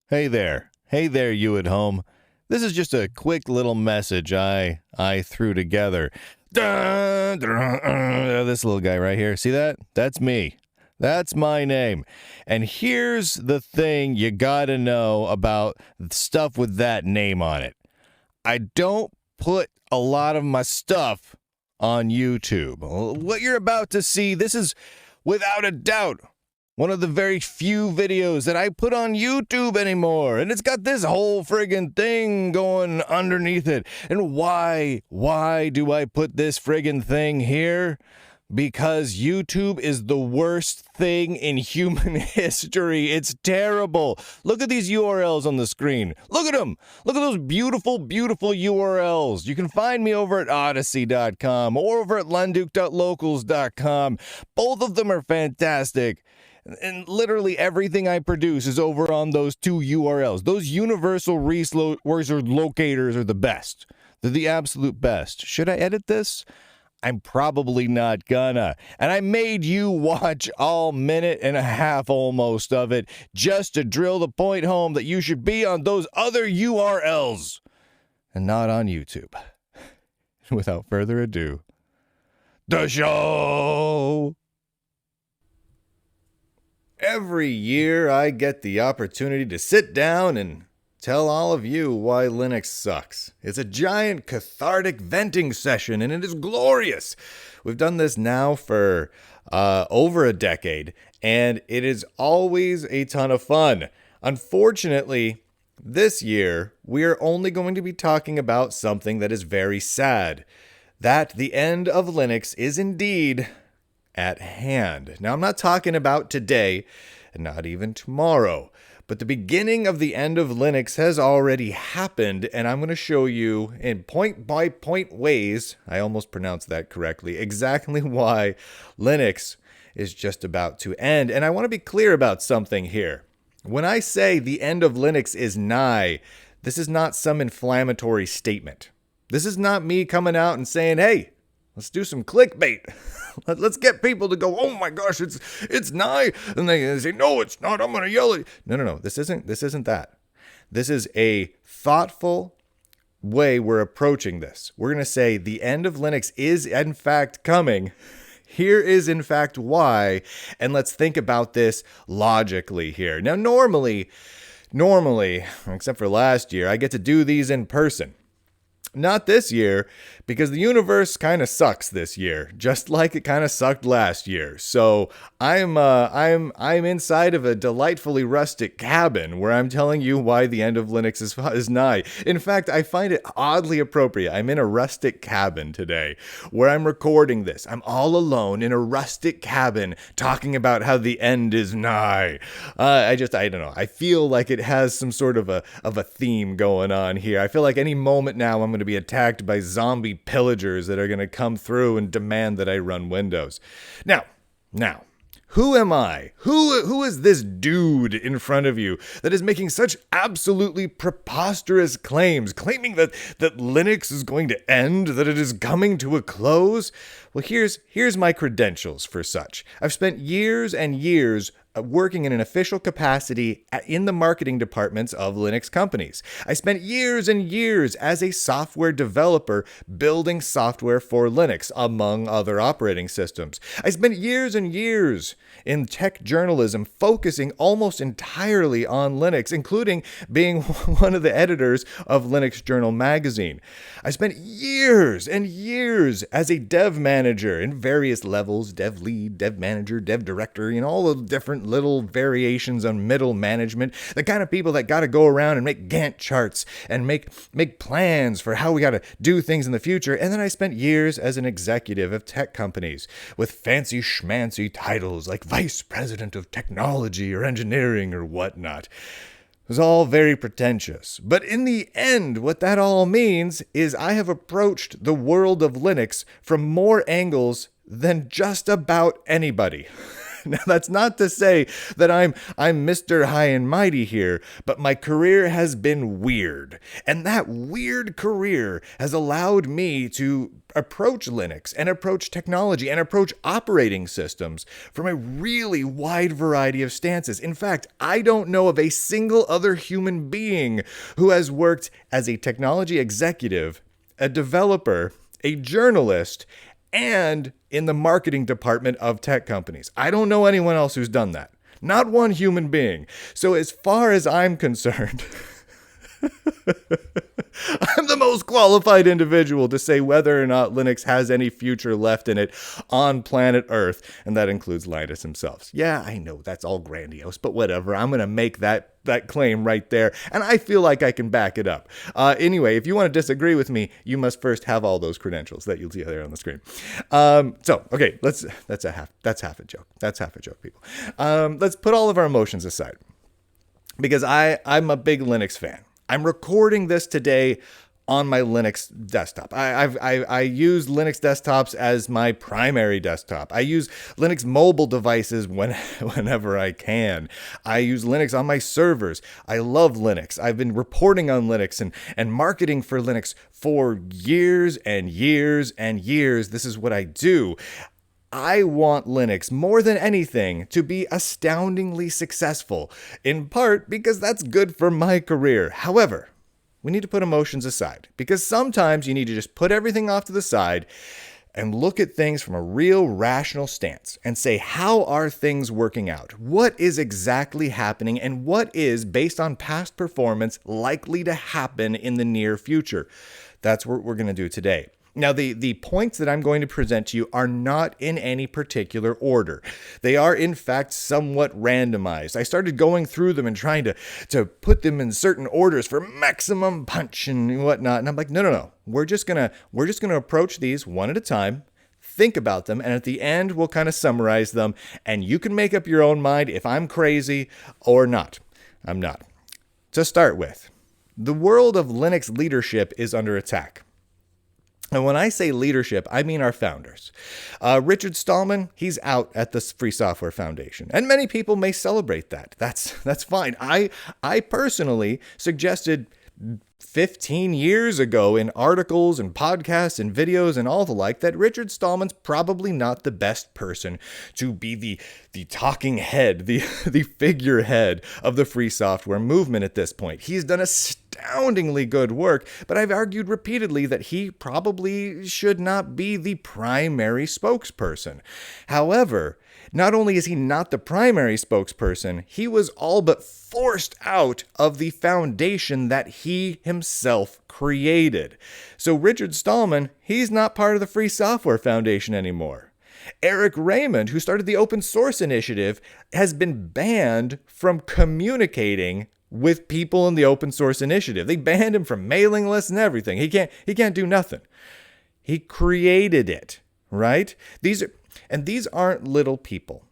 Hey there. Hey there, you at home. This is just a quick little message I threw together. This little guy right here. See that? That's me. That's my name. And here's the thing you gotta know about stuff with that name on it. I don't put a lot of my stuff on YouTube. What you're about to see, this is without a doubt one of the very few videos that I put on YouTube anymore. And it's got this whole friggin' thing going underneath it. And why do I put this friggin' thing here? Because YouTube is the worst thing in human history. It's terrible. Look at these URLs on the screen. Look at them. Look at those beautiful, beautiful URLs. You can find me over at Odysee.com or over at Lunduke.locals.com. Both of them are fantastic. And literally everything I produce is over on those two URLs. Those universal resource locators are the best. They're the absolute best. Should I edit this? I'm probably not gonna. And I made you watch all minute and a half almost of it just to drill the point home that you should be on those other URLs and not on YouTube. Without further ado, the show! Every year I get the opportunity to sit down and tell all of you why Linux sucks. It's a giant cathartic venting session, and it is glorious. We've done this now for over a decade, and it is always a ton of fun. Unfortunately, this year, we are only going to be talking about something that is very sad. That the end of Linux is indeed at hand. Now, I'm not talking about today, and not even tomorrow. But the beginning of the end of Linux has already happened, and I'm going to show you in point-by-point ways, I almost pronounced that correctly, exactly why Linux is just about to end. And I want to be clear about something here. When I say the end of Linux is nigh, this is not some inflammatory statement. This is not me coming out and saying, hey, let's do some clickbait. Let's get people to go, oh my gosh, it's nigh. And they say, no, it's not. I'm going to yell at you. No. This isn't that. This is a thoughtful way we're approaching this. We're going to say the end of Linux is in fact coming. Here is in fact why. And let's think about this logically here. Now, normally, except for last year, I get to do these in person. Not this year, because the universe kind of sucks this year, just like it kind of sucked last year. So I'm inside of a delightfully rustic cabin where I'm telling you why the end of Linux is nigh. In fact, I find it oddly appropriate. I'm in a rustic cabin today where I'm recording this. I'm all alone in a rustic cabin talking about how the end is nigh. I don't know. I feel like it has some sort of a theme going on here. I feel like any moment now I'm going to be attacked by zombie pillagers that are going to come through and demand that I run Windows. Now, who am I? Who is this dude in front of you that is making such absolutely preposterous claims, claiming that Linux is going to end, that it is coming to a close? Well, here's my credentials for such. I've spent years and years working in an official capacity in the marketing departments of Linux companies. I spent years and years as a software developer building software for Linux, among other operating systems. I spent years and years in tech journalism focusing almost entirely on Linux, including being one of the editors of Linux Journal magazine. I spent years and years as a dev manager in various levels, dev lead, dev manager, dev director, all the different little variations on middle management, the kind of people that got to go around and make Gantt charts and make plans for how we got to do things in the future. And then I spent years as an executive of tech companies with fancy schmancy titles like vice president of technology or engineering or whatnot. It was all very pretentious. But in the end, what that all means is I have approached the world of Linux from more angles than just about anybody. Now, that's not to say that I'm Mr. High and Mighty here, but my career has been weird. And that weird career has allowed me to approach Linux and approach technology and approach operating systems from a really wide variety of stances. In fact, I don't know of a single other human being who has worked as a technology executive, a developer, a journalist, and in the marketing department of tech companies. I don't know anyone else who's done that. Not one human being. So as far as I'm concerned, I'm the most qualified individual to say whether or not Linux has any future left in it on planet Earth, and that includes Linus himself. Yeah, I know that's all grandiose, but whatever. I'm going to make that claim right there, and I feel like I can back it up. Anyway, if you want to disagree with me, you must first have all those credentials that you'll see there on the screen. Okay, that's half a joke. That's half a joke, people. Let's put all of our emotions aside, because I'm a big Linux fan. I'm recording this today on my Linux desktop. I use Linux desktops as my primary desktop. I use Linux mobile devices whenever I can. I use Linux on my servers. I love Linux. I've been reporting on Linux and marketing for Linux for years and years and years. This is what I do. I want Linux more than anything to be astoundingly successful, in part because that's good for my career. However, we need to put emotions aside, because sometimes you need to just put everything off to the side and look at things from a real rational stance and say, how are things working out? What is exactly happening, and what is, based on past performance, likely to happen in the near future? That's what we're going to do today. Now, the points that I'm going to present to you are not in any particular order. They are, in fact, somewhat randomized. I started going through them and trying to put them in certain orders for maximum punch and whatnot. And I'm like, no. We're just gonna approach these one at a time, think about them, and at the end, we'll kind of summarize them, and you can make up your own mind if I'm crazy or not. I'm not. To start with, the world of Linux leadership is under attack. And when I say leadership, I mean our founders. Richard Stallman, he's out at the Free Software Foundation, and many people may celebrate that. That's fine. I personally suggested 15 years ago in articles and podcasts and videos and all the like that Richard Stallman's probably not the best person to be the talking head, the figurehead of the free software movement at this point. He's done astoundingly good work, but I've argued repeatedly that he probably should not be the primary spokesperson. However, not only is he not the primary spokesperson, he was all but forced out of the foundation that he himself created. So Richard Stallman, he's not part of the Free Software Foundation anymore. Eric Raymond, who started the Open Source Initiative, has been banned from communicating with people in the Open Source Initiative. They banned him from mailing lists and everything. He can't do nothing. He created it, right? These aren't little people,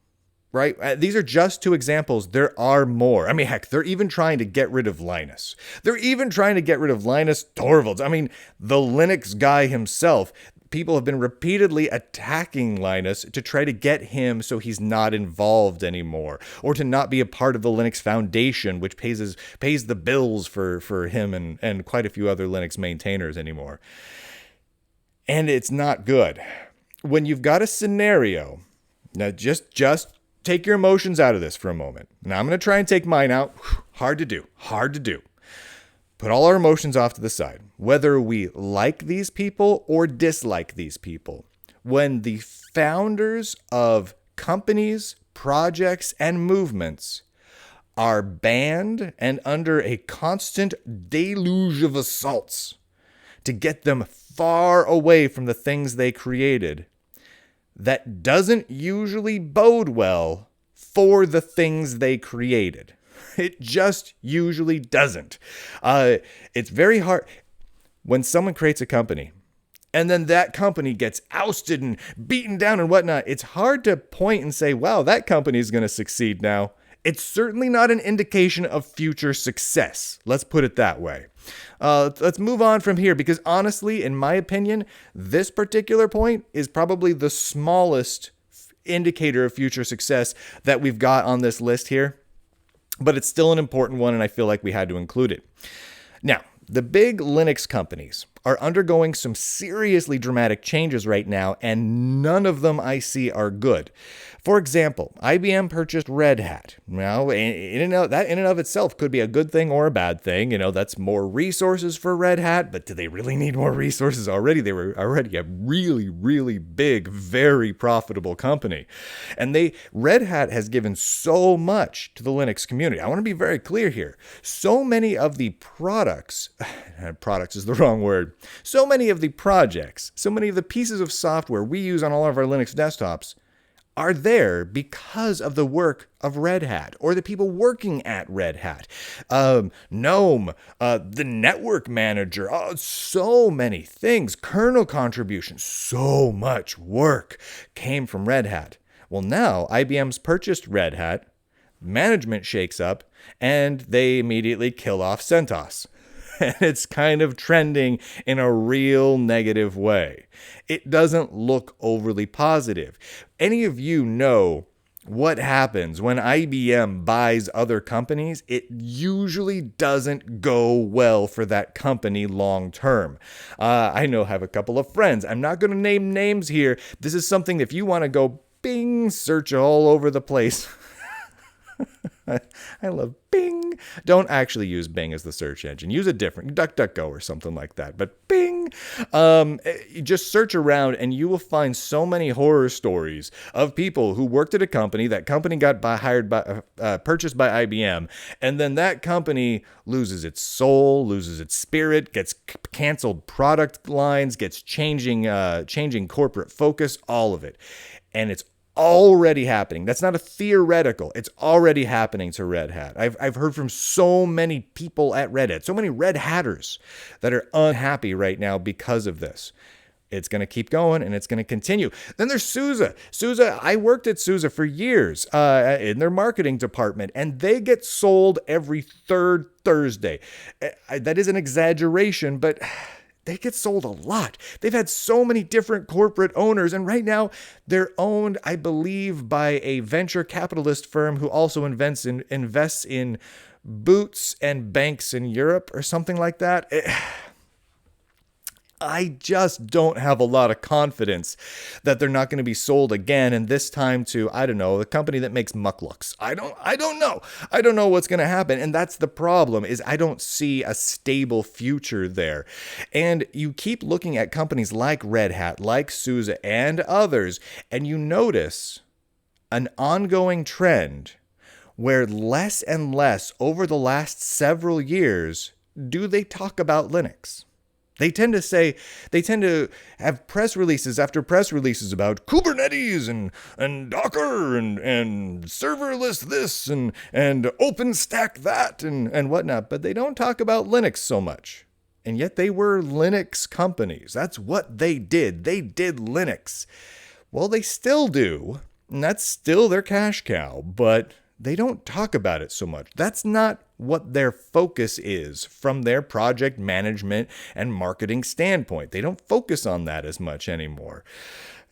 right? These are just two examples. There are more. I mean, heck, they're even trying to get rid of Linus. They're even trying to get rid of Linus Torvalds. I mean, the Linux guy himself. People have been repeatedly attacking Linus to try to get him so he's not involved anymore, or to not be a part of the Linux Foundation, which pays the bills for him and quite a few other Linux maintainers anymore. And it's not good. When you've got a scenario, now just take your emotions out of this for a moment. Now I'm going to try and take mine out. Hard to do. Put all our emotions off to the side. Whether we like these people or dislike these people. When the founders of companies, projects, and movements are banned and under a constant deluge of assaults to get them far away from the things they created, that doesn't usually bode well for the things they created. It just usually doesn't. It's very hard when someone creates a company and then that company gets ousted and beaten down and whatnot. It's hard to point and say, wow, that company is going to succeed now. It's certainly not an indication of future success. Let's put it that way. Let's move on from here, because honestly, in my opinion, this particular point is probably the smallest indicator of future success that we've got on this list here, but it's still an important one, and I feel like we had to include it. Now, the big Linux companies are undergoing some seriously dramatic changes right now, and none of them I see are good. For example, IBM purchased Red Hat. Now, that in and of itself could be a good thing or a bad thing. That's more resources for Red Hat, but do they really need more resources already? They were already a really, really big, very profitable company. And Red Hat has given so much to the Linux community. I want to be very clear here. So many of the products is the wrong word. So many of the projects, so many of the pieces of software we use on all of our Linux desktops are there because of the work of Red Hat or the people working at Red Hat. GNOME, the network manager, so many things, kernel contributions, so much work came from Red Hat. Well, now IBM's purchased Red Hat, management shakes up, and they immediately kill off CentOS. And it's kind of trending in a real negative way. It doesn't look overly positive. Any of you know what happens when IBM buys other companies? It usually doesn't go well for that company long term. I have a couple of friends. I'm not going to name names here. This is something, if you want to go Bing, search all over the place. I love Bing. Don't actually use Bing as the search engine. Use a different DuckDuckGo or something like that. But Bing, just search around and you will find so many horror stories of people who worked at a company. That company got purchased by IBM, and then that company loses its soul, loses its spirit, gets canceled product lines, gets changing corporate focus, all of it, and it's already happening. That's not a theoretical. It's already happening to Red Hat. I've heard from so many people at Red Hat, so many Red Hatters that are unhappy right now because of this. It's going to keep going, and it's going to continue. Then there's SUSE. SUSE, I worked at SUSE for years in their marketing department, and they get sold every third Thursday. That is an exaggeration, but they get sold a lot. They've had so many different corporate owners, and right now they're owned, I believe, by a venture capitalist firm who also invests in boots and banks in Europe or something like that. I just don't have a lot of confidence that they're not going to be sold again, and this time to, I don't know, the company that makes mucklucks. I don't know. I don't know what's going to happen, and that's the problem, is I don't see a stable future there. And you keep looking at companies like Red Hat, like SUSE, and others, and you notice an ongoing trend where less and less over the last several years do they talk about Linux. They tend to have press releases after press releases about Kubernetes and Docker and serverless this and OpenStack that and whatnot, but they don't talk about Linux so much. And yet they were Linux companies. That's what they did. They did Linux. Well, they still do, and that's still their cash cow, but they don't talk about it so much. That's not what their focus is from their project management and marketing standpoint. They don't focus on that as much anymore.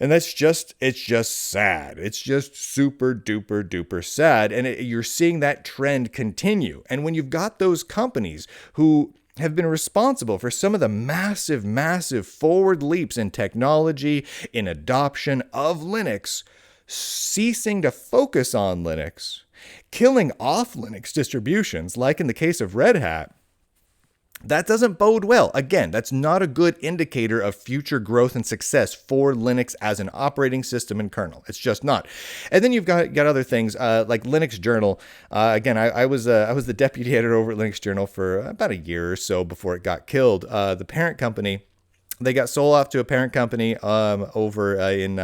And it's just sad. It's just super duper duper sad. And you're seeing that trend continue. And when you've got those companies who have been responsible for some of the massive, massive forward leaps in technology, in adoption of Linux, ceasing to focus on Linux, killing off Linux distributions, like in the case of Red Hat, that doesn't bode well. Again, that's not a good indicator of future growth and success for Linux as an operating system and kernel. It's just not. And then you've got other things like Linux Journal. Again, I was the deputy editor over at Linux Journal for about a year or so before it got killed. The parent company, they got sold off to a parent company over in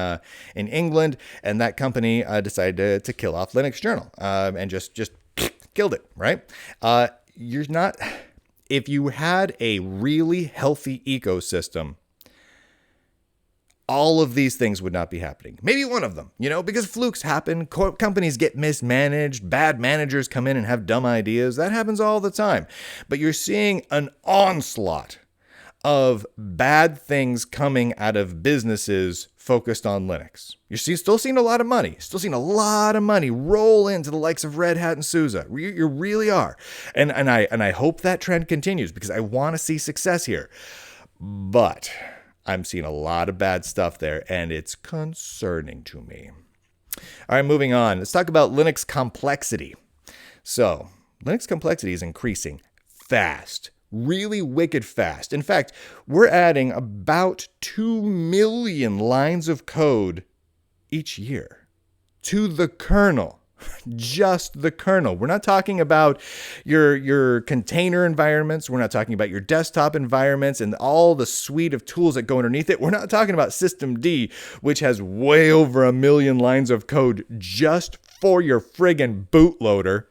England, and that company decided to kill off Linux Journal and just killed it, right? If you had a really healthy ecosystem, all of these things would not be happening. Maybe one of them, because flukes happen. Companies get mismanaged. Bad managers come in and have dumb ideas. That happens all the time. But you're seeing an onslaught of bad things coming out of businesses focused on Linux. Still seeing a lot of money roll into the likes of Red Hat and SUSE. You really are. And I hope that trend continues because I want to see success here. But I'm seeing a lot of bad stuff there, and it's concerning to me. All right, moving on. Let's talk about Linux complexity. So, Linux complexity is increasing fast. Really wicked fast. In fact, we're adding about 2 million lines of code each year to the kernel. Just the kernel. We're not talking about your container environments. We're not talking about your desktop environments and all the suite of tools that go underneath it. We're not talking about Systemd, which has way over 1 million lines of code just for your friggin' bootloader.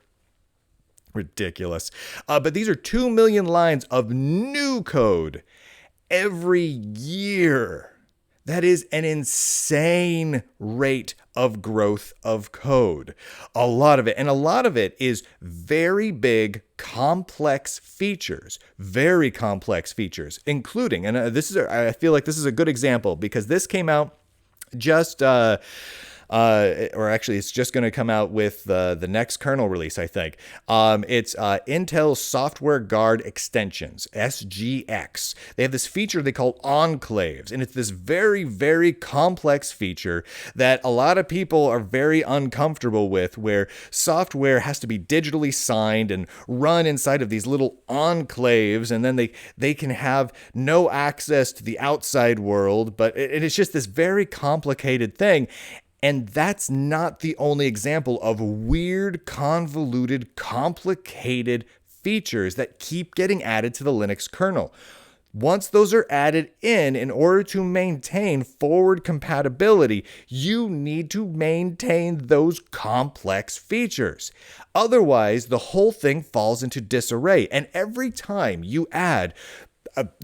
Ridiculous. But these are 2 million lines of new code every year. That is an insane rate of growth of code. A lot of it is very big, complex features, including, and I feel like this is a good example because this came out just, or actually it's just going to come out with the next kernel release, I think. It's Intel Software Guard Extensions, SGX. They have this feature they call enclaves, and it's this very, very complex feature that a lot of people are very uncomfortable with, where software has to be digitally signed and run inside of these little enclaves, and then they can have no access to the outside world, but it's just this very complicated thing. And that's not the only example of weird, convoluted, complicated features that keep getting added to the Linux kernel. Once those are added in order to maintain forward compatibility, you need to maintain those complex features. Otherwise, the whole thing falls into disarray. And every time you add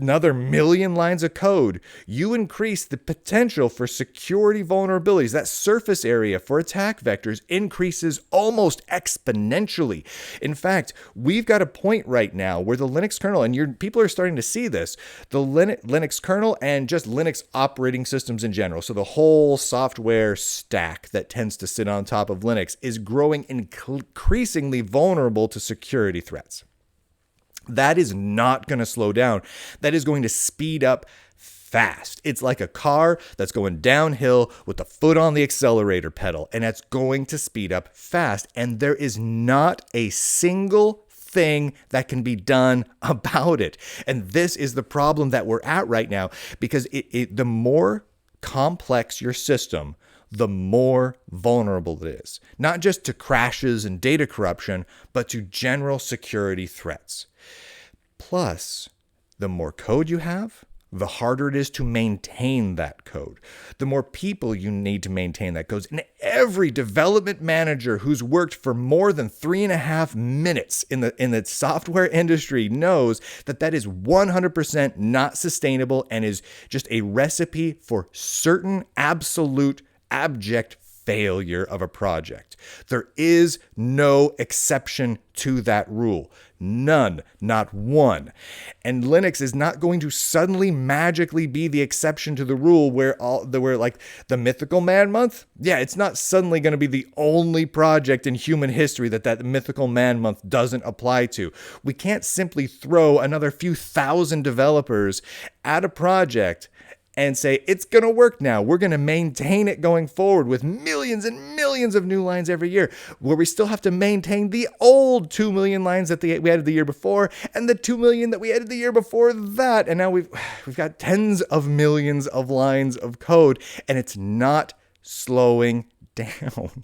another 1 million lines of code, you increase the potential for security vulnerabilities. That surface area for attack vectors increases almost exponentially. In fact, we've got a point right now where the Linux kernel, and people are starting to see this, the Linux kernel and just Linux operating systems in general, so the whole software stack that tends to sit on top of Linux, is growing increasingly vulnerable to security threats. That is not going to slow down. That is going to speed up fast. It's like a car that's going downhill with the foot on the accelerator pedal, and that's going to speed up fast. And there is not a single thing that can be done about it. And this is the problem that we're at right now, because the more complex your system, the more vulnerable it is. Not just to crashes and data corruption, but to general security threats. Plus, the more code you have, the harder it is to maintain that code. The more people you need to maintain that code. And every development manager who's worked for more than 3.5 minutes in the software industry knows that is 100% not sustainable and is just a recipe for certain absolute abject failure of a project. There is no exception to that rule. None, not one. And Linux is not going to suddenly magically be the exception to the rule where like the Mythical Man Month. Yeah, it's not suddenly going to be the only project in human history that Mythical Man Month doesn't apply to. We can't simply throw another few thousand developers at a project and say, it's going to work now. We're going to maintain it going forward with millions and millions of new lines every year, where we still have to maintain the old 2 million lines that we added the year before and the 2 million that we added the year before that. And now we've got tens of millions of lines of code, and it's not slowing down.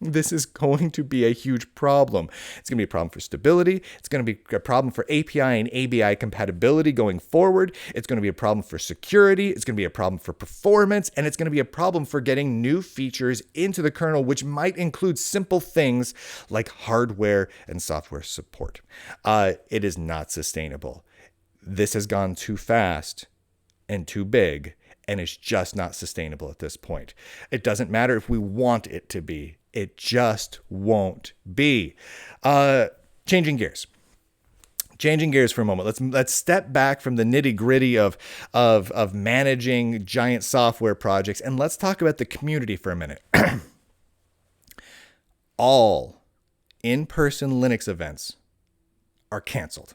This is going to be a huge problem. It's going to be a problem for stability. It's going to be a problem for API and ABI compatibility going forward. It's going to be a problem for security. It's going to be a problem for performance. And it's going to be a problem for getting new features into the kernel, which might include simple things like hardware and software support. It is not sustainable. This has gone too fast and too big, and it's just not sustainable at this point. It doesn't matter if we want it to be. It just won't be. Changing gears. Changing gears for a moment. Let's step back from the nitty-gritty of managing giant software projects, and let's talk about the community for a minute. All in-person Linux events are canceled.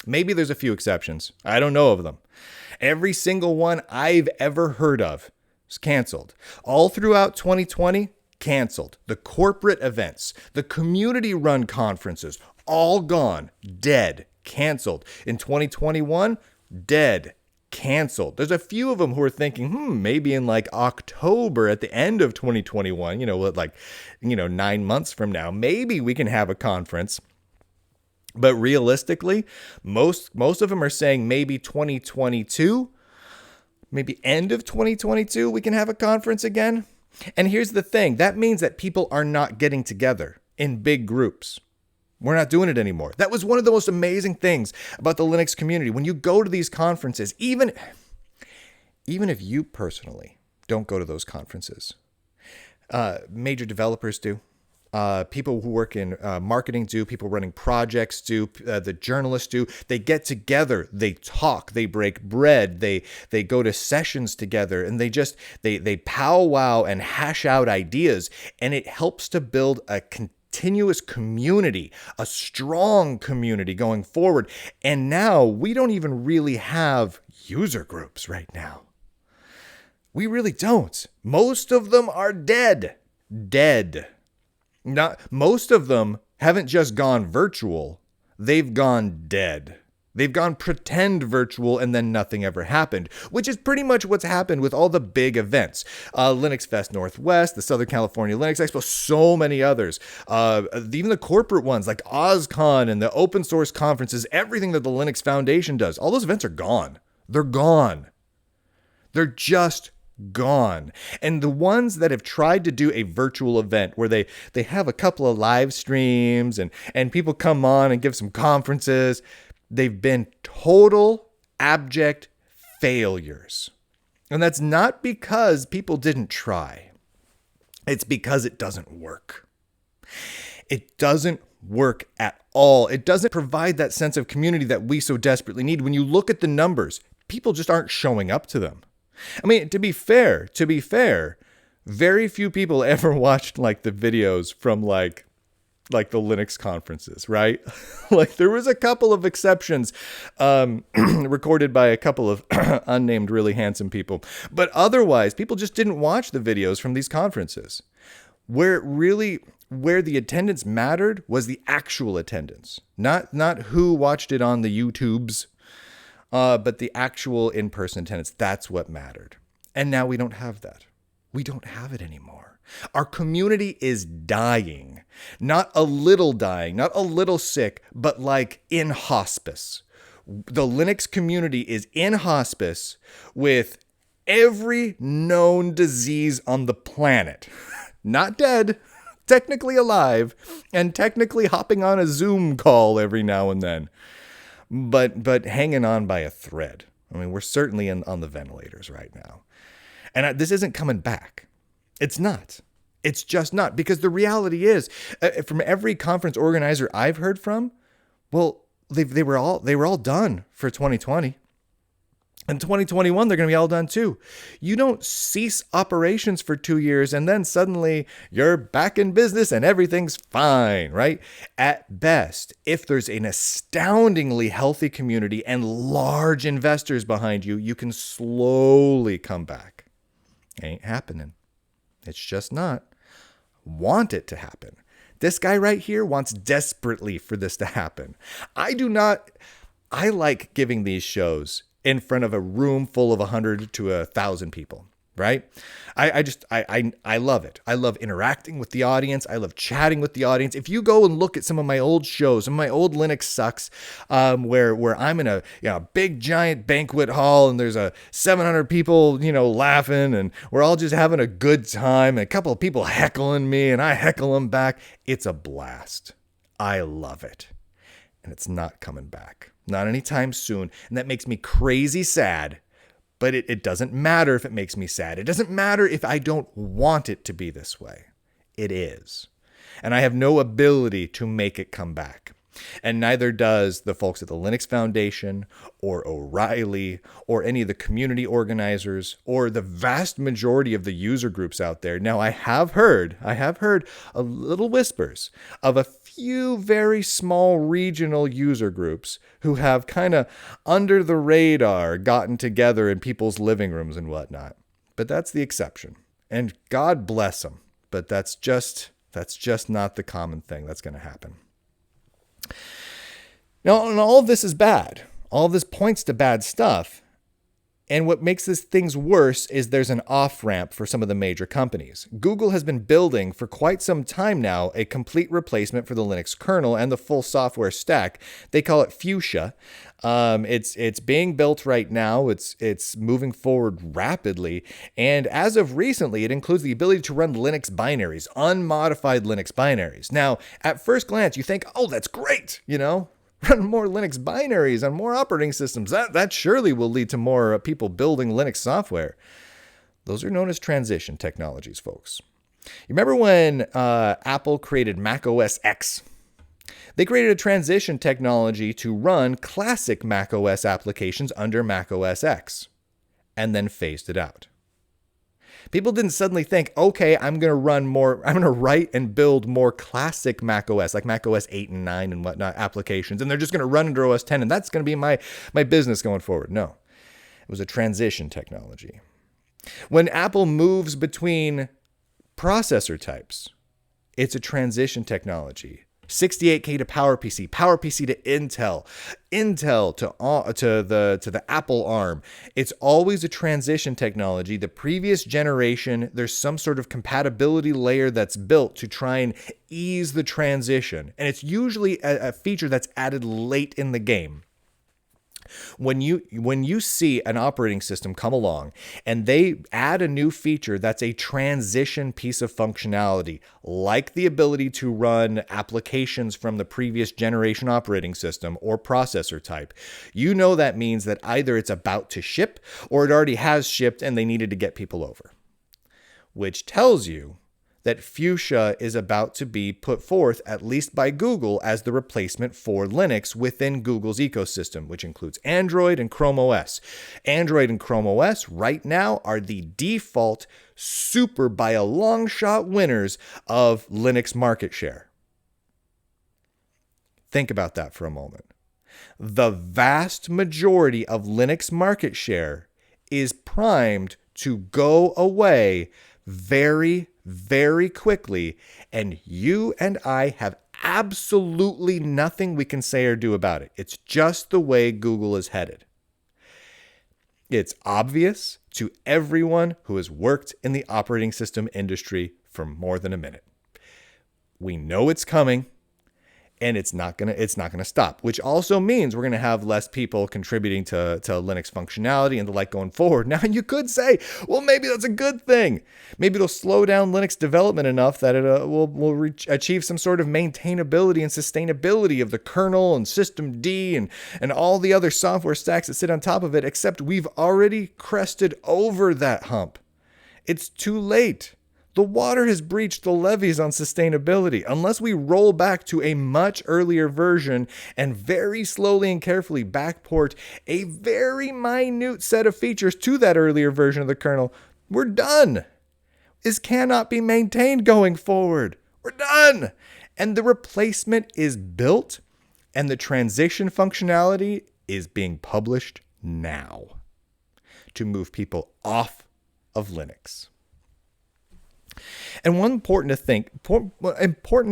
Maybe there's a few exceptions. I don't know of them. Every single one I've ever heard of is canceled. All throughout 2020, canceled. The corporate events, the community-run conferences, all gone, dead, canceled. In 2021, dead, canceled. There's a few of them who are thinking, maybe in like October at the end of 2021, 9 months from now, maybe we can have a conference. But realistically, most of them are saying maybe 2022, maybe end of 2022, we can have a conference again. And here's the thing. That means that people are not getting together in big groups. We're not doing it anymore. That was one of the most amazing things about the Linux community. When you go to these conferences, even if you personally don't go to those conferences, major developers do. People who work in marketing do, people running projects do, the journalists do. They get together, they talk, they break bread, they go to sessions together, and they powwow and hash out ideas, and it helps to build a continuous community, a strong community going forward. And now we don't even really have user groups right now. We really don't. Most of them are dead. Most of them haven't just gone virtual, they've gone dead. They've gone pretend virtual and then nothing ever happened, which is pretty much what's happened with all the big events. Linux Fest Northwest, the Southern California Linux Expo, so many others. Even the corporate ones like OzCon and the open source conferences, everything that the Linux Foundation does, all those events are gone. They're gone. They're just gone. And the ones that have tried to do a virtual event where they have a couple of live streams and people come on and give some conferences, they've been total abject failures. And that's not because people didn't try. It's because it doesn't work. It doesn't work at all. It doesn't provide that sense of community that we so desperately need. When you look at the numbers, people just aren't showing up to them. I mean, to be fair, very few people ever watched like the videos from like the Linux conferences, right? Like there was a couple of exceptions recorded by a couple of unnamed really handsome people, but otherwise people just didn't watch the videos from these conferences. Where the attendance mattered was the actual attendance, not who watched it on the YouTubes. But the actual in-person attendance, that's what mattered. And now we don't have that. We don't have it anymore. Our community is dying. Not a little dying, not a little sick, but like in hospice. The Linux community is in hospice with every known disease on the planet. Not dead, technically alive, and technically hopping on a Zoom call every now and then. But hanging on by a thread. I mean, we're certainly on the ventilators right now. And this isn't coming back. It's not. It's just not. Because the reality is, from every conference organizer I've heard from, well, they were all done for 2020. In 2021, they're going to be all done too. You don't cease operations for 2 years and then suddenly you're back in business and everything's fine, right? At best, if there's an astoundingly healthy community and large investors behind you, you can slowly come back. Ain't happening. It's just not. Want it to happen. This guy right here wants desperately for this to happen. I like giving these shows in front of a room full of 100 to 1,000 people, right? I love it. I love interacting with the audience. I love chatting with the audience. If you go and look at some of my old shows, some of my old Linux Sucks, where I'm in a big giant banquet hall and there's 700 people, laughing and we're all just having a good time and a couple of people heckling me and I heckle them back. It's a blast. I love it. And it's not coming back. Not anytime soon. And that makes me crazy sad. But it doesn't matter if it makes me sad. It doesn't matter if I don't want it to be this way. It is. And I have no ability to make it come back. And neither does the folks at the Linux Foundation or O'Reilly or any of the community organizers or the vast majority of the user groups out there. Now, I have heard a little whispers of a few very small regional user groups who have kind of under the radar gotten together in people's living rooms and whatnot. But that's the exception. And God bless them. But that's just not the common thing that's going to happen. Now, and all of this is bad. All of this points to bad stuff. And what makes these things worse is there's an off-ramp for some of the major companies. Google has been building for quite some time now a complete replacement for the Linux kernel and the full software stack. They call it Fuchsia. It's being built right now. It's moving forward rapidly. And as of recently, it includes the ability to run Linux binaries, unmodified Linux binaries. Now, at first glance, you think, oh, that's great, run more Linux binaries on more operating systems. That surely will lead to more people building Linux software. Those are known as transition technologies, folks. You remember when Apple created Mac OS X? They created a transition technology to run classic Mac OS applications under Mac OS X and then phased it out. People didn't suddenly think, okay, I'm going to write and build more classic Mac OS, like Mac OS 8 and 9 and whatnot applications, and they're just going to run under OS 10, and that's going to be my business going forward. No, it was a transition technology. When Apple moves between processor types, it's a transition technology. 68K to PowerPC to Intel to the Apple ARM. It's always a transition technology. The previous generation, there's some sort of compatibility layer that's built to try and ease the transition. And it's usually a feature that's added late in the game. When you see an operating system come along and they add a new feature that's a transition piece of functionality, like the ability to run applications from the previous generation operating system or processor type, you know that means that either it's about to ship or it already has shipped and they needed to get people over. Which tells you that Fuchsia is about to be put forth, at least by Google, as the replacement for Linux within Google's ecosystem, which includes Android and Chrome OS. Android and Chrome OS right now are the default super by a long shot winners of Linux market share. Think about that for a moment. The vast majority of Linux market share is primed to go away very, very quickly, and you and I have absolutely nothing we can say or do about it. It's just the way Google is headed. It's obvious to everyone who has worked in the operating system industry for more than a minute. We know it's coming. And it's not gonna stop, which also means we're gonna have less people contributing to Linux functionality and the like going forward. Now, you could say, well, maybe that's a good thing. Maybe it'll slow down Linux development enough that it will achieve some sort of maintainability and sustainability of the kernel and systemd and all the other software stacks that sit on top of it. Except we've already crested over that hump. It's too late. The water has breached the levees on sustainability. Unless we roll back to a much earlier version and very slowly and carefully backport a very minute set of features to that earlier version of the kernel, we're done. This cannot be maintained going forward. We're done. And the replacement is built, and the transition functionality is being published now to move people off of Linux. And one important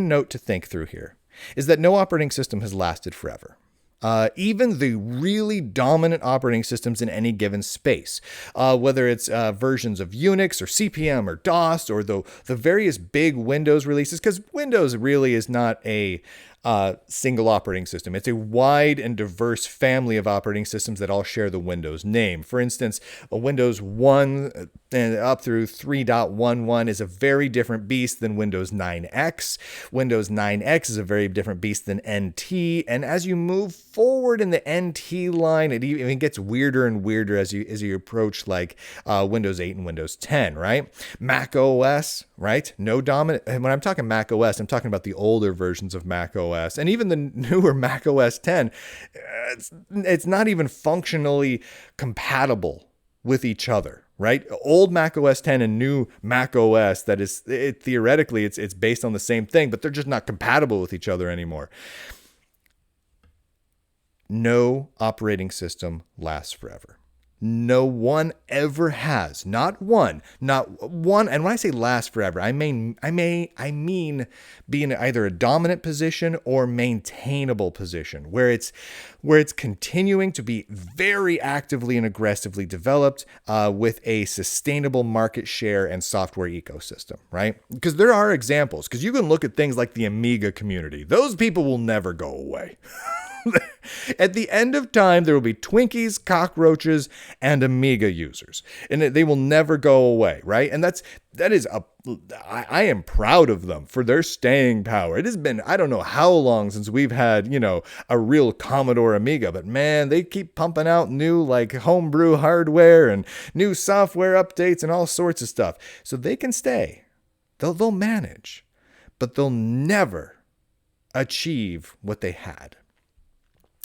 note to think through here is that no operating system has lasted forever. Even the really dominant operating systems in any given space, whether it's versions of Unix or CP/M or DOS or the various big Windows releases, because Windows really is not a single operating system. It's a wide and diverse family of operating systems that all share the Windows name. For instance, a Windows 1 and up through 3.11 is a very different beast than Windows 9X. Windows 9X is a very different beast than NT. And as you move forward in the NT line, it even gets weirder and weirder as you approach like Windows 8 and Windows 10, right? Mac OS, right? No dominant. And when I'm talking Mac OS, I'm talking about the older versions of Mac OS. And even the newer Mac OS 10, it's not even functionally compatible with each other, right? Old Mac OS 10 and new Mac OS, that is, theoretically, it's based on the same thing, but they're just not compatible with each other anymore. No operating system lasts forever. No one ever has. Not one. And when I say last forever, I mean be in either a dominant position or maintainable position, where it's continuing to be very actively and aggressively developed with a sustainable market share and software ecosystem, right? Because there are examples. Because you can look at things like the Amiga community. Those people will never go away. At the end of time, there will be Twinkies, cockroaches, and Amiga users, and they will never go away, right? And I am proud of them for their staying power. It has been, I don't know how long since we've had, a real Commodore Amiga, but man, they keep pumping out new like homebrew hardware and new software updates and all sorts of stuff. So they can stay. They'll manage, but they'll never achieve what they had.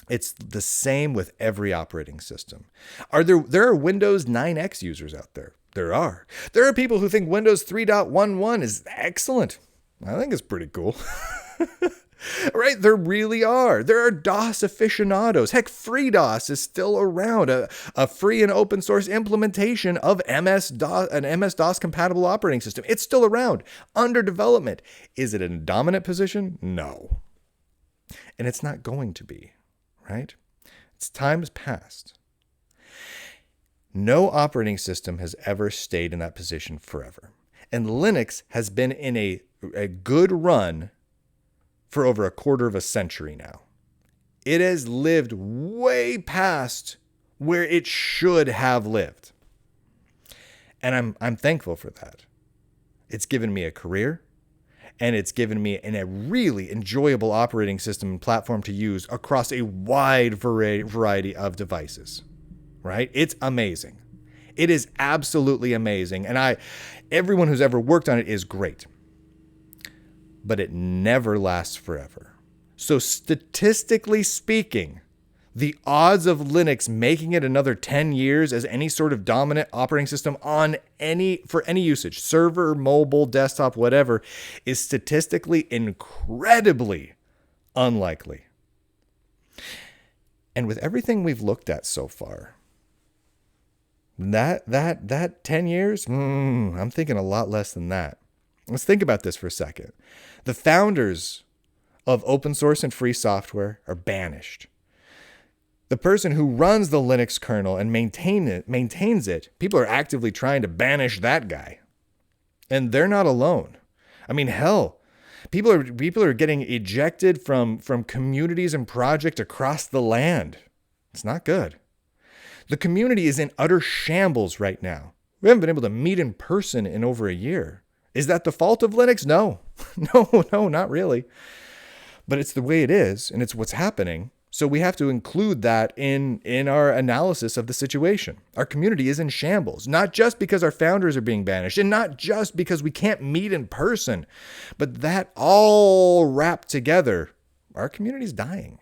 It's the same with every operating system. There are Windows 9X users out there. There are. There are people who think Windows 3.11 is excellent. I think it's pretty cool. Right? There really are. There are DOS aficionados. Heck, FreeDOS is still around. A free and open source implementation of MS-DOS, an MS-DOS compatible operating system. It's still around. Under development. Is it in a dominant position? No. And it's not going to be. Right? Its time has passed. No operating system has ever stayed in that position forever. And Linux has been in a good run for over a quarter of a century now. It has lived way past where it should have lived. And I'm thankful for that. It's given me a career. And it's given me a really enjoyable operating system and platform to use across a wide variety of devices, right? It's amazing. It is absolutely amazing. And everyone who's ever worked on it is great. But it never lasts forever. So statistically speaking, the odds of Linux making it another 10 years as any sort of dominant operating system for any usage, server, mobile, desktop, whatever, is statistically incredibly unlikely. And with everything we've looked at so far, that 10 years, I'm thinking a lot less than that. Let's think about this for a second. The founders of open source and free software are banished. The person who runs the Linux kernel and maintains it, people are actively trying to banish that guy. And they're not alone. I mean, hell, people are getting ejected from communities and projects across the land. It's not good. The community is in utter shambles right now. We haven't been able to meet in person in over a year. Is that the fault of Linux? No. No, not really. But it's the way it is, and it's what's happening. So we have to include that in our analysis of the situation. Our community is in shambles, not just because our founders are being banished and not just because we can't meet in person, but that all wrapped together, our community is dying.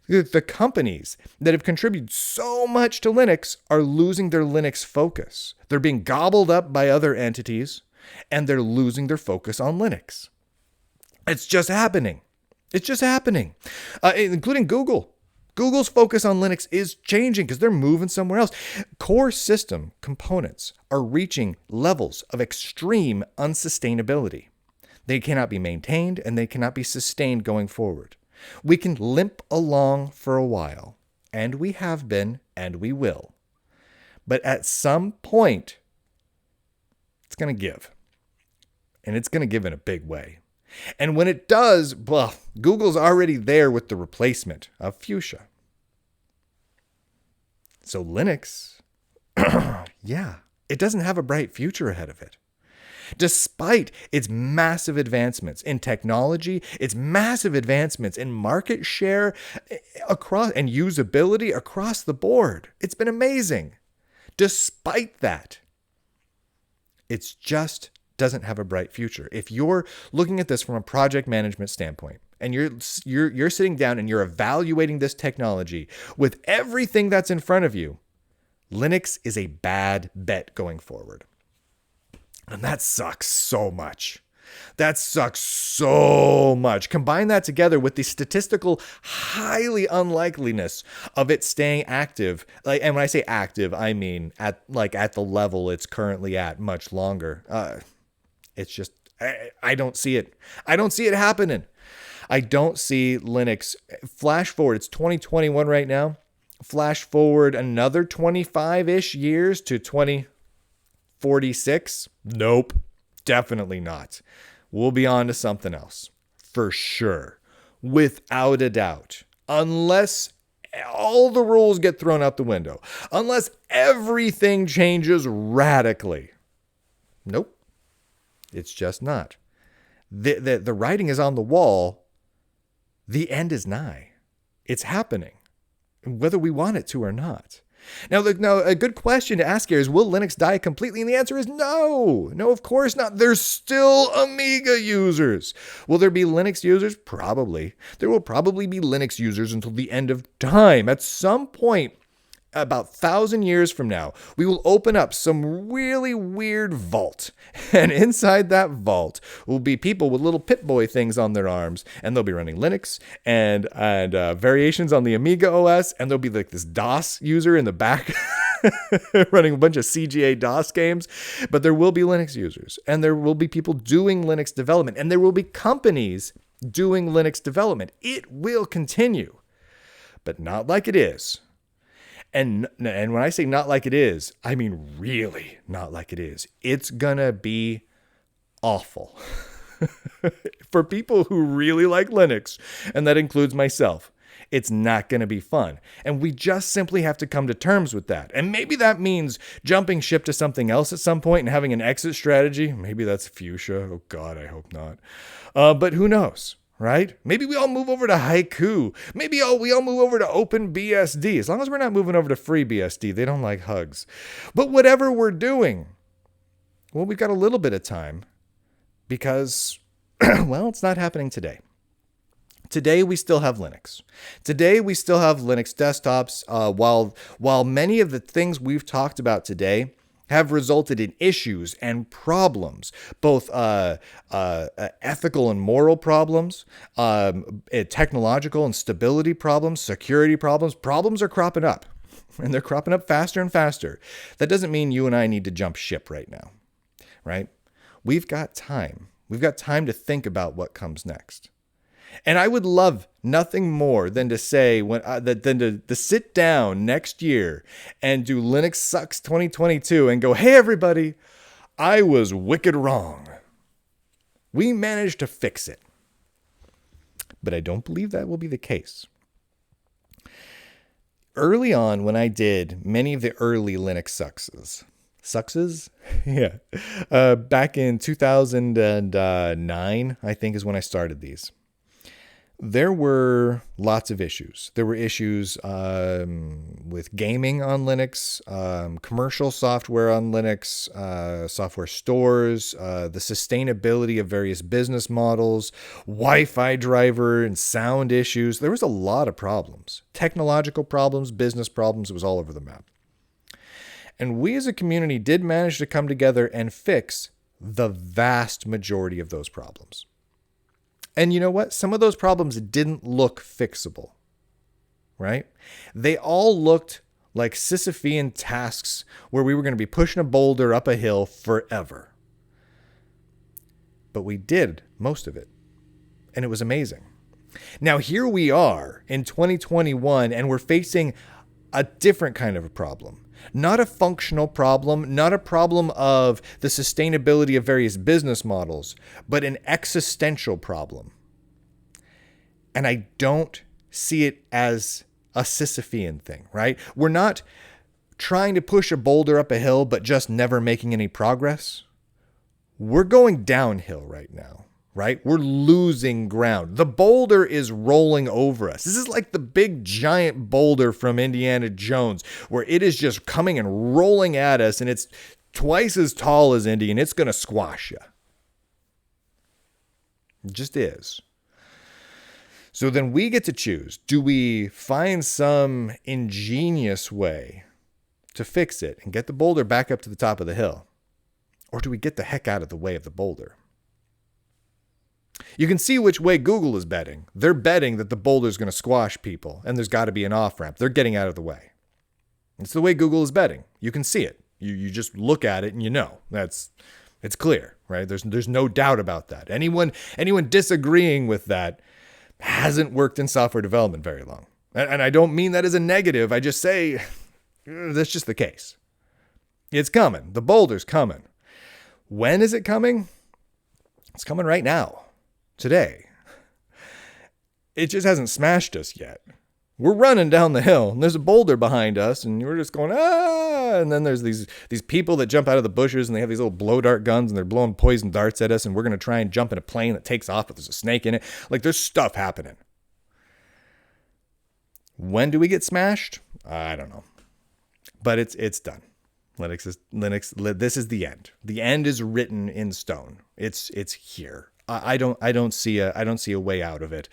The companies that have contributed so much to Linux are losing their Linux focus. They're being gobbled up by other entities, and they're losing their focus on Linux. It's just happening. It's just happening, including Google. Google's focus on Linux is changing because they're moving somewhere else. Core system components are reaching levels of extreme unsustainability. They cannot be maintained and they cannot be sustained going forward. We can limp along for a while, and we have been, and we will. But at some point, it's going to give. And it's going to give in a big way. And when it does, well, Google's already there with the replacement of Fuchsia. So Linux, yeah, it doesn't have a bright future ahead of it. Despite its massive advancements in technology, its massive advancements in market share across and usability across the board. It's been amazing. Despite that, it just doesn't have a bright future. If you're looking at this from a project management standpoint, and you're sitting down and you're evaluating this technology with everything that's in front of you, Linux is a bad bet going forward. And that sucks so much. That sucks so much. Combine that together with the statistical highly unlikeliness of it staying active. And when I say active, I mean at the level it's currently at much longer. It's just, I don't see it. I don't see it happening. I don't see Linux. Flash forward, it's 2021 right now. Flash forward another 25-ish years to 2046. Nope, definitely not. We'll be on to something else. For sure. Without a doubt. Unless all the rules get thrown out the window. Unless everything changes radically. Nope. It's just not. The writing is on the wall. The end is nigh. It's happening, whether we want it to or not. Now, a good question to ask here is, will Linux die completely? And the answer is no. No, of course not. There's still Amiga users. Will there be Linux users? Probably. There will probably be Linux users until the end of time. At some point, about 1,000 years from now, we will open up some really weird vault. And inside that vault will be people with little Pip-Boy things on their arms. And they'll be running Linux and variations on the Amiga OS. And there'll be like this DOS user in the back running a bunch of CGA DOS games. But there will be Linux users. And there will be people doing Linux development. And there will be companies doing Linux development. It will continue. But not like it is. And when I say not like it is, I mean really not like it is. It's gonna be awful. For people who really like Linux, and that includes myself, it's not gonna be fun. And we just simply have to come to terms with that. And maybe that means jumping ship to something else at some point and having an exit strategy. Maybe that's fuchsia. Oh God, I hope not. But who knows? Right? Maybe we all move over to Haiku. Maybe we all move over to OpenBSD. As long as we're not moving over to FreeBSD, they don't like hugs. But whatever we're doing, well, we've got a little bit of time because, well, it's not happening today. Today, we still have Linux. Today, we still have Linux desktops. While many of the things we've talked about today have resulted in issues and problems, both ethical and moral problems, technological and stability problems, security problems. Problems are cropping up, and they're cropping up faster and faster. That doesn't mean you and I need to jump ship right now, right? We've got time. We've got time to think about what comes next. And I would love nothing more than to say than to sit down next year and do Linux Sucks 2022 and go, hey, everybody, I was wicked wrong. We managed to fix it. But I don't believe that will be the case. Early on, when I did many of the early Linux Suckses? Yeah. Back in 2009, I think is when I started these. There were lots of issues. There were issues with gaming on Linux, commercial software on Linux, software stores, the sustainability of various business models, Wi-Fi driver and sound issues. There was a lot of problems. Technological problems, business problems. It was all over the map. And we as a community did manage to come together and fix the vast majority of those problems. And you know what? Some of those problems didn't look fixable, right? They all looked like Sisyphean tasks where we were going to be pushing a boulder up a hill forever. But we did most of it, and it was amazing. Now, here we are in 2021, and we're facing a different kind of a problem. Not a functional problem, not a problem of the sustainability of various business models, but an existential problem. And I don't see it as a Sisyphean thing, right? We're not trying to push a boulder up a hill but just never making any progress? We're going downhill right now, right? We're losing ground. The boulder is rolling over us. This is like the big giant boulder from Indiana Jones, where it is just coming and rolling at us, and it's twice as tall as Indy, and it's going to squash you. It just is. So then we get to choose. Do we find some ingenious way to fix it and get the boulder back up to the top of the hill? Or do we get the heck out of the way of the boulder? You can see which way Google is betting. They're betting that the boulder is going to squash people and there's got to be an off-ramp. They're getting out of the way. It's the way Google is betting. You can see it. You just look at it and you know. It's clear, right? There's no doubt about that. Anyone disagreeing with that hasn't worked in software development very long. And I don't mean that as a negative. I just say that's just the case. It's coming. The boulder's coming. When is it coming? It's coming right now. Today. It just hasn't smashed us yet. We're running down the hill, and there's a boulder behind us, and we're just going, ah! And then there's these people that jump out of the bushes, and they have these little blow dart guns, and they're blowing poison darts at us, and we're going to try and jump in a plane that takes off, but there's a snake in it. Like, there's stuff happening. When do we get smashed? I don't know. But it's done. Linux. This is the end. The end is written in stone. It's here. I don't see a way out of it.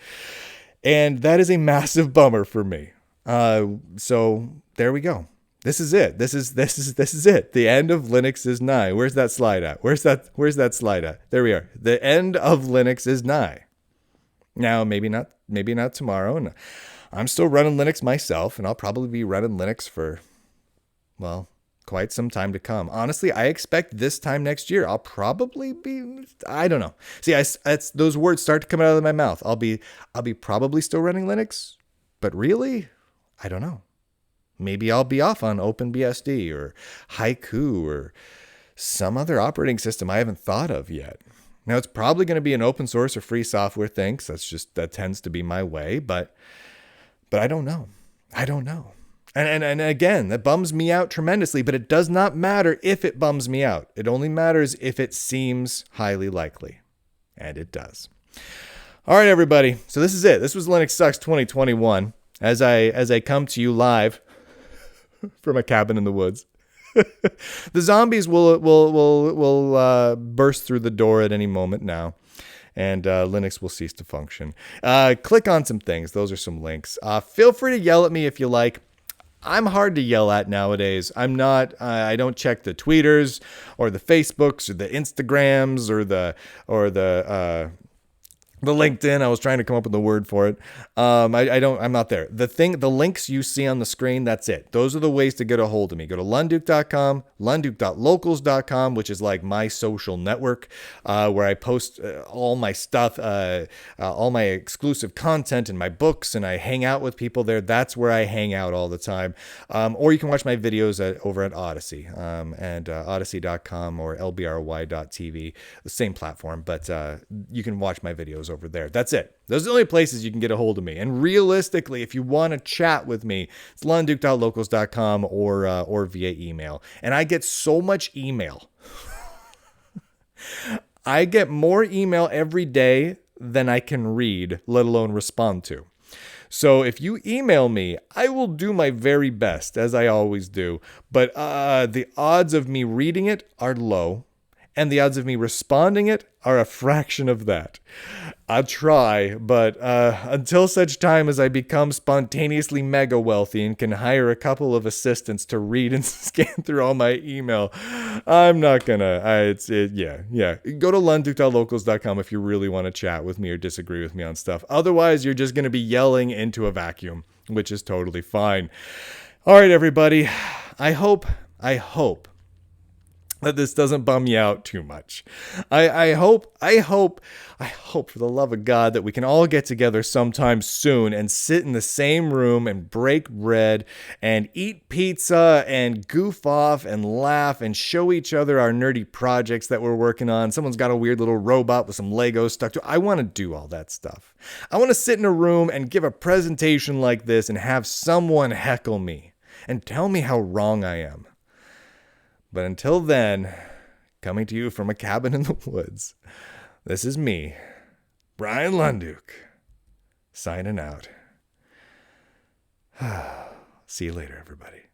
And that is a massive bummer for me. So there we go. This is it. This is it. The end of Linux is nigh. Where's that slide at? Where's that slide at? There we are. The end of Linux is nigh. Now, maybe not tomorrow. And I'm still running Linux myself, and I'll probably be running Linux for, well, quite some time to come. Honestly, I expect this time next year, I'll probably be, I don't know. See, those words start to come out of my mouth. I'll be probably still running Linux, but really, I don't know. Maybe I'll be off on OpenBSD or Haiku or some other operating system I haven't thought of yet. Now, it's probably going to be an open source or free software thing. So that tends to be my way, but I don't know. And again, that bums me out tremendously, but it does not matter if it bums me out. It only matters if it seems highly likely. And it does. All right, everybody. So this is it. This was Linux Sucks 2021. As I come to you live from a cabin in the woods. The zombies will burst through the door at any moment now. And Linux will cease to function. Click on some things. Those are some links. Feel free to yell at me if you like. I'm hard to yell at nowadays. I'm not, I don't check the tweeters or the Facebooks or the Instagrams or the LinkedIn. I was trying to come up with a word for it. I'm not there. The links you see on the screen, that's it. Those are the ways to get a hold of me. Go to Lunduke.com, Lunduke.locals.com, which is like my social network, where I post all my stuff, all my exclusive content and my books, and I hang out with people there. That's where I hang out all the time. Or you can watch my videos over at Odysee, and Odysee.com or LBRY.tv, the same platform, but you can watch my videos over there. That's it. Those are the only places you can get a hold of me. And realistically, if you want to chat with me, it's lunduke.locals.com or via email. And I get so much email. I get more email every day than I can read, let alone respond to. So if you email me, I will do my very best, as I always do. But the odds of me reading it are low. And the odds of me responding it are a fraction of that. I'll try, but until such time as I become spontaneously mega wealthy and can hire a couple of assistants to read and scan through all my email, I'm not gonna. Yeah. Go to lunduke.locals.com if you really want to chat with me or disagree with me on stuff. Otherwise, you're just gonna be yelling into a vacuum, which is totally fine. All right, everybody. I hope that this doesn't bum you out too much. I hope for the love of God that we can all get together sometime soon and sit in the same room and break bread and eat pizza and goof off and laugh and show each other our nerdy projects that we're working on. Someone's got a weird little robot with some Legos stuck to it. I want to do all that stuff. I want to sit in a room and give a presentation like this and have someone heckle me. and tell me how wrong I am. But until then, coming to you from a cabin in the woods, this is me, Brian Lunduke, signing out. See you later, everybody.